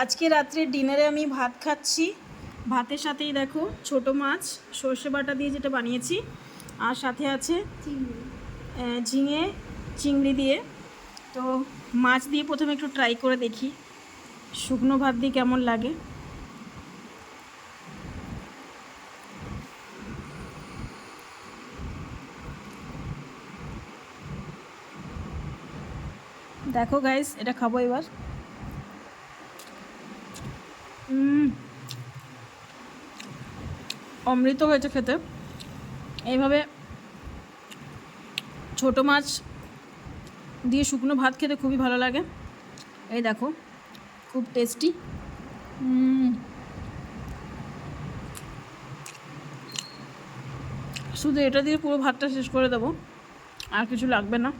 আজকে রাত্রে ডিনারে আমি ভাত খাচ্ছি। ভাতের সাথেই দেখো ছোট মাছ সর্ষে বাটা দিয়ে যেটা বানিয়েছি, আর সাথে আছে ঝিঙে চিংড়ি দিয়ে। তো মাছ দিয়ে প্রথমে একটু ট্রাই করে দেখি শুকনো ভাত দিয়ে কেমন লাগে। দেখো গাইস, এটা খাবো এবার। অমৃত হয়েছে খেতে। এইভাবে ছোট মাছ দিয়ে শুকনো ভাত খেতে খুবই ভালো লাগে। এই দেখো, খুব টেস্টি। শুধু এটা দিয়ে পুরো ভাতটা শেষ করে দেবো, আর কিছু লাগবে না।